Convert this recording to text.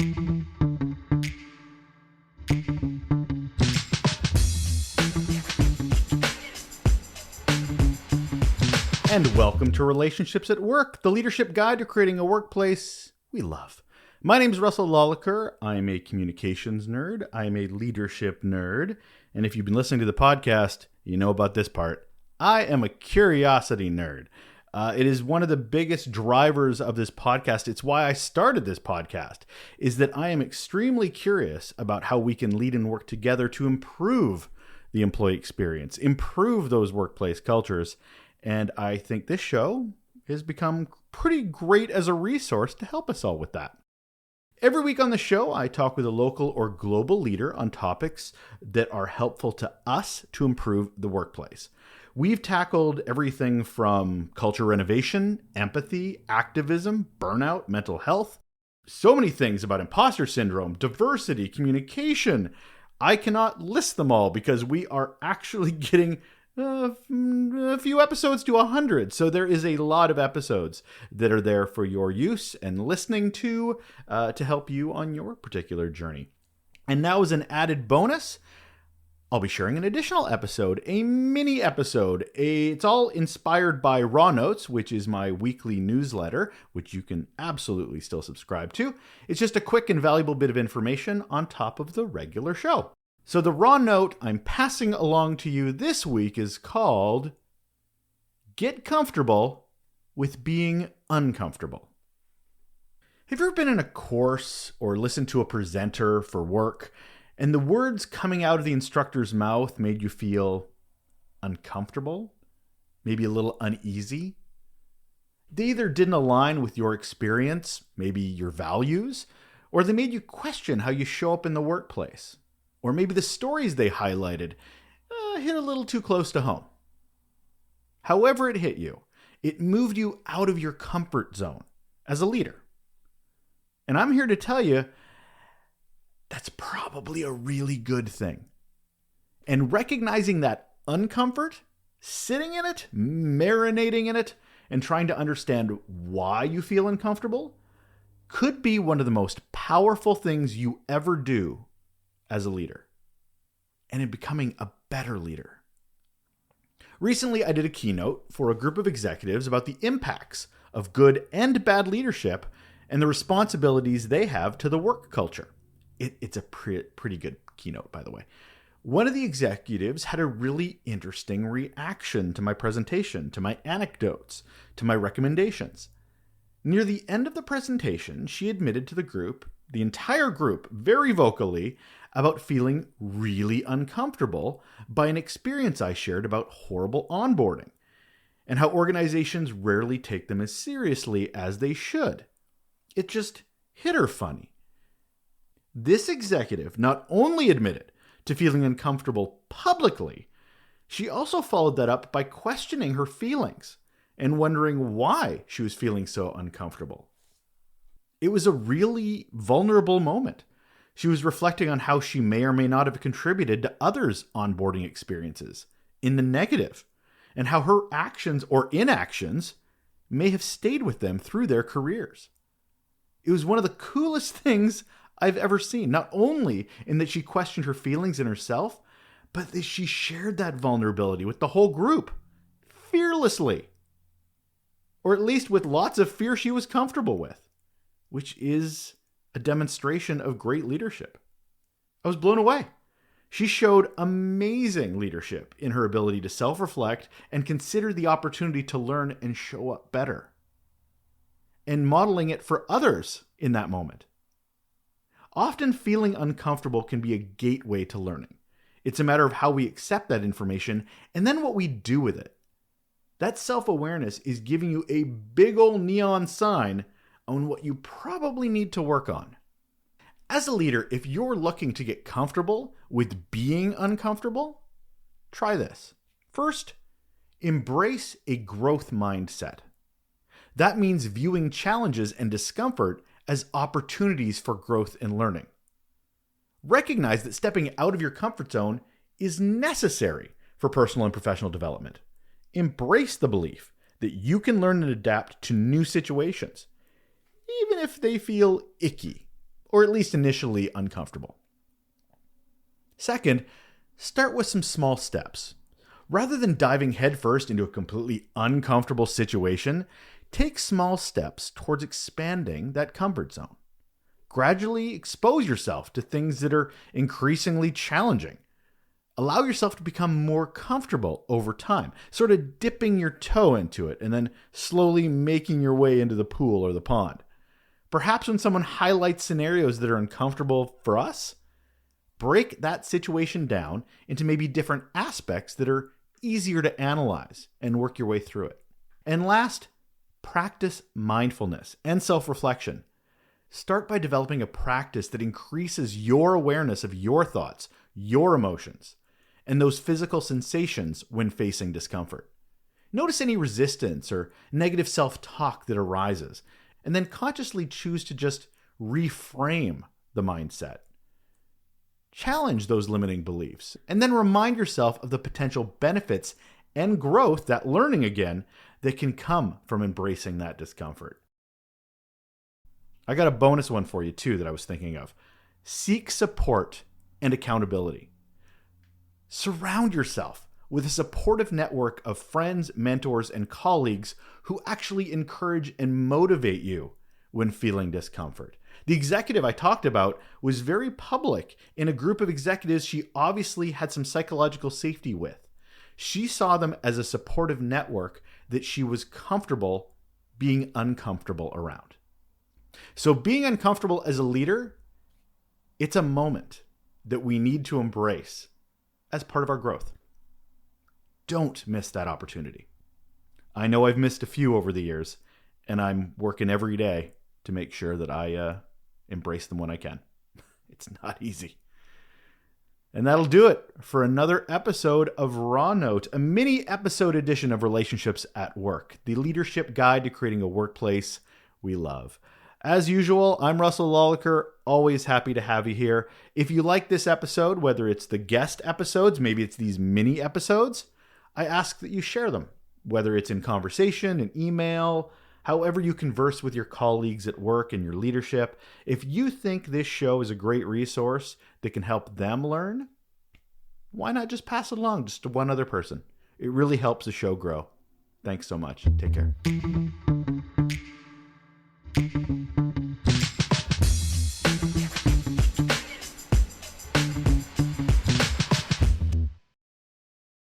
And welcome to Relationships at Work, the leadership guide to creating a workplace we love. My name is Russel Lolacher. I'm a communications nerd. I'm a leadership nerd. And if you've been listening to the podcast, you know about this part. I am a curiosity nerd. It is one of the biggest drivers of this podcast. It's why I started this podcast, is that I am extremely curious about how we can lead and work together to improve the employee experience, improve those workplace cultures. And I think this show has become pretty great as a resource to help us all with that. Every week on the show, I talk with a local or global leader on topics that are helpful to us to improve the workplace. We've tackled everything from culture renovation, empathy, activism, burnout, mental health, so many things about imposter syndrome, diversity, communication. I cannot list them all because we are actually getting a few episodes to 100. So there is a lot of episodes that are there for your use and listening to help you on your particular journey. And now as an added bonus, I'll be sharing an additional episode, a mini episode. It's all inspired by Raw Notes, which is my weekly newsletter, which you can absolutely still subscribe to. It's just a quick and valuable bit of information on top of the regular show. So the raw note I'm passing along to you this week is called Get Comfortable with Being Uncomfortable. Have you ever been in a course or listened to a presenter for work and the words coming out of the instructor's mouth made you feel uncomfortable, maybe a little uneasy? They either didn't align with your experience, maybe your values, or they made you question how you show up in the workplace. Or maybe the stories they highlighted hit a little too close to home. However it hit you, it moved you out of your comfort zone as a leader. And I'm here to tell you, that's probably a really good thing. And recognizing that uncomfort, sitting in it, marinating in it, and trying to understand why you feel uncomfortable could be one of the most powerful things you ever do as a leader, and in becoming a better leader. Recently, I did a keynote for a group of executives about the impacts of good and bad leadership and the responsibilities they have to the work culture. It's a pretty good keynote, by the way. One of the executives had a really interesting reaction to my presentation, to my anecdotes, to my recommendations. Near the end of the presentation, she admitted to the group, the entire group, very vocally, about feeling really uncomfortable by an experience I shared about horrible onboarding and how organizations rarely take them as seriously as they should. It just hit her funny. This executive not only admitted to feeling uncomfortable publicly, she also followed that up by questioning her feelings and wondering why she was feeling so uncomfortable. It was a really vulnerable moment. She was reflecting on how she may or may not have contributed to others' onboarding experiences in the negative, and how her actions or inactions may have stayed with them through their careers. It was one of the coolest things I've ever seen, not only in that she questioned her feelings and herself, but that she shared that vulnerability with the whole group, fearlessly. Or at least with lots of fear she was comfortable with, which is a demonstration of great leadership. I was blown away. She showed amazing leadership in her ability to self-reflect and consider the opportunity to learn and show up better, and modeling it for others in that moment. Often feeling uncomfortable can be a gateway to learning. It's a matter of how we accept that information and then what we do with it. That self-awareness is giving you a big old neon sign on what you probably need to work on. As a leader, if you're looking to get comfortable with being uncomfortable, try this. First, embrace a growth mindset. That means viewing challenges and discomfort as opportunities for growth and learning. Recognize that stepping out of your comfort zone is necessary for personal and professional development. Embrace the belief that you can learn and adapt to new situations, even if they feel icky or at least initially uncomfortable. Second, start with some small steps. Rather than diving headfirst into a completely uncomfortable situation, take small steps towards expanding that comfort zone. Gradually expose yourself to things that are increasingly challenging. Allow yourself to become more comfortable over time, sort of dipping your toe into it and then slowly making your way into the pool or the pond. Perhaps when someone highlights scenarios that are uncomfortable for us, break that situation down into maybe different aspects that are easier to analyze and work your way through it. And last, practice mindfulness and self-reflection. Start by developing a practice that increases your awareness of your thoughts, your emotions, and those physical sensations when facing discomfort. Notice any resistance or negative self-talk that arises, and then consciously choose to just reframe the mindset. Challenge those limiting beliefs, and then remind yourself of the potential benefits and growth, that learning again, that can come from embracing that discomfort. I got a bonus one for you too that I was thinking of. Seek support and accountability. Surround yourself with a supportive network of friends, mentors, and colleagues who actually encourage and motivate you when feeling discomfort. The executive I talked about was very public in a group of executives she obviously had some psychological safety with. She saw them as a supportive network that she was comfortable being uncomfortable around. So being uncomfortable as a leader, it's a moment that we need to embrace as part of our growth. Don't miss that opportunity. I know I've missed a few over the years, and I'm working every day to make sure that I embrace them when I can. It's not easy. And that'll do it for another episode of Raw Note, a mini episode edition of Relationships at Work, the leadership guide to creating a workplace we love. As usual, I'm Russel Lolacher, always happy to have you here. If you like this episode, whether it's the guest episodes, maybe it's these mini episodes, I ask that you share them, whether it's in conversation, an email, however you converse with your colleagues at work and your leadership. If you think this show is a great resource that can help them learn, why not just pass it along just to one other person? It really helps the show grow. Thanks so much. Take care.